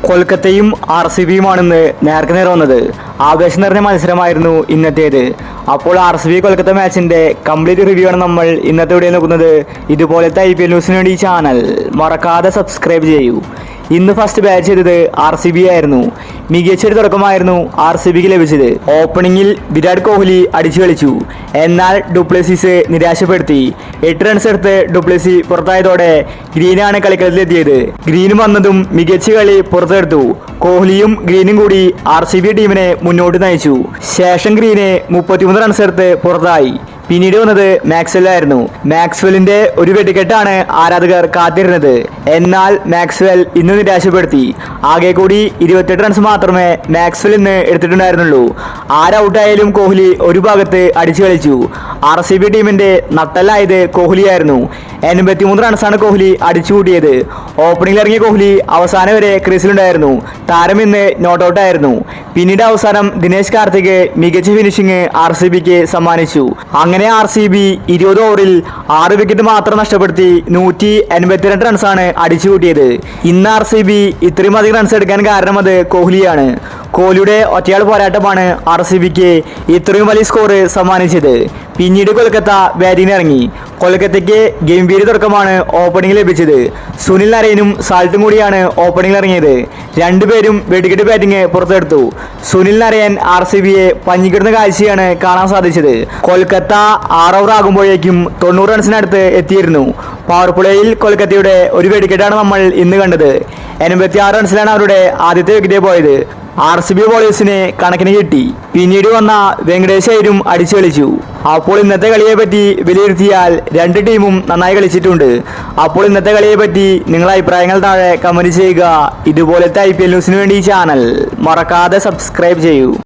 കൊൽക്കത്തയും RCBയുമാണെന്ന് നേർക്കുനേർ വന്നത്. ആവേശം നിറഞ്ഞ മത്സരമായിരുന്നു ഇന്നത്തേത്. അപ്പോൾ RCB കൊൽക്കത്ത മാച്ചിന്റെ കംപ്ലീറ്റ് റിവ്യൂ ആണ് നമ്മൾ ഇന്നത്തെ വീഡിയോയിൽ നോക്കുന്നത്. ഇതുപോലത്തെ IPL ന്യൂസിന് വേണ്ടി ഈ ചാനൽ മറക്കാതെ സബ്സ്ക്രൈബ് ചെയ്യൂ. ഇന്ന് ഫസ്റ്റ് ബാറ്റ് ചെയ്തത് RCB ആയിരുന്നു. മികച്ചൊരു തുടക്കമായിരുന്നു RCBക്ക് ലഭിച്ചത്. ഓപ്പണിംഗിൽ വിരാട് കോഹ്ലി അടിച്ചു കളിച്ചു. എന്നാൽ ഡുപ്ലസീസ് നിരാശപ്പെടുത്തി. 8 റൺസ് എടുത്ത് ഡുപ്ലസി പുറത്തായതോടെ ഗ്രീനാണ് കളിക്കളത്തിലെത്തിയത്. ഗ്രീൻ വന്നതും മികച്ച കളി പുറത്തെടുത്തു. കോഹ്ലിയും ഗ്രീനും കൂടി RCB ടീമിനെ മുന്നോട്ട് നയിച്ചു. ശേഷം ഗ്രീന് 33 റൺസ് എടുത്ത് പുറത്തായി. പിന്നീട് വന്നത് മാക്സ്വെല്ലായിരുന്നു. മാക്സ്വെല്ലിന്റെ ഒരു വെടിക്കെട്ടാണ് ആരാധകർ കാത്തിരുന്നത്. എന്നാൽ മാക്സ്വെൽ ഇന്ന് നിരാശപ്പെടുത്തി. ആകെ കൂടി 28 റൺസ് മാത്രമേ മാക്സ്വെൽ ഇന്ന് എടുത്തിട്ടുണ്ടായിരുന്നുള്ളൂ. ആരൗട്ടായാലും കോഹ്ലി ഒരു ഭാഗത്ത് അടിച്ചു കളിച്ചു. RCB ടീമിന്റെ നട്ടലായത് കോഹ്ലിയായിരുന്നു. 83 റൺസാണ് കോഹ്ലി അടിച്ചു കൂട്ടിയത്. ഓപ്പണിംഗിൽ ഇറങ്ങിയ കോഹ്ലി അവസാനം വരെ ക്രീസിലുണ്ടായിരുന്നു. താരം ഇന്ന് നോട്ട് ഔട്ട് ആയിരുന്നു. പിന്നീട് അവസാനം ദിനേശ് കാർത്തിക് മികച്ച ഫിനിഷിംഗ് RCBക്ക് സമ്മാനിച്ചു. അങ്ങനെ RCB 20 ഓവറിൽ 6 വിക്കറ്റ് മാത്രം നഷ്ടപ്പെടുത്തി 182 റൺസാണ് അടിച്ചു കൂട്ടിയത്. ഇന്ന് RCB ഇത്രയും അധികം റൺസ് എടുക്കാൻ കാരണം അത് കോഹ്ലിയാണ്. കോഹ്ലിയുടെ ഒറ്റയാൾ പോരാട്ടമാണ് RCBക്ക് ഇത്രയും വലിയ സ്കോർ സമ്മാനിച്ചത്. പിന്നീട് കൊൽക്കത്ത ബാറ്റിംഗിന് ഇറങ്ങി. കൊൽക്കത്തയ്ക്ക് ഗംഭീര തുടക്കമാണ് ഓപ്പണിംഗ് ലഭിച്ചത്. സുനിൽ നരയനും സാൾട്ടും കൂടിയാണ് ഓപ്പണിംഗിൽ ഇറങ്ങിയത്. രണ്ടുപേരും വെടിക്കെട്ട് ബാറ്റിംഗ് പുറത്തെടുത്തു. സുനിൽ നരയൻ RCBയെ പഞ്ഞിക്കിടുന്ന കാഴ്ചയാണ് കാണാൻ സാധിച്ചത്. കൊൽക്കത്ത 6 ഓവർ ആകുമ്പോഴേക്കും 90 റൺസിനടുത്ത് എത്തിയിരുന്നു. പവർ പ്ലേയിൽ കൊൽക്കത്തയുടെ ഒരു വെടിക്കെട്ടാണ് നമ്മൾ ഇന്ന് കണ്ടത്. 86 റൺസിലാണ് അവരുടെ ആദ്യത്തെ വിക്കറ്റ് പോയത്. RCB ബോളേഴ്സിന് കണക്കിന് കിട്ടി. പിന്നീട് വന്ന വെങ്കടേഷ് അയ്യരും അടിച്ചു കളിച്ചു. അപ്പോൾ ഇന്നത്തെ കളിയെ പറ്റി വിലയിരുത്തിയാൽ രണ്ട് ടീമും നന്നായി കളിച്ചിട്ടുണ്ട്. അപ്പോൾ ഇന്നത്തെ കളിയെ പറ്റി നിങ്ങളുടെ അഭിപ്രായങ്ങൾ താഴെ കമന്റ് ചെയ്യുക. ഇതുപോലത്തെ IPL ന്യൂസിന് വേണ്ടി ഈ ചാനൽ മറക്കാതെ സബ്സ്ക്രൈബ് ചെയ്യൂ.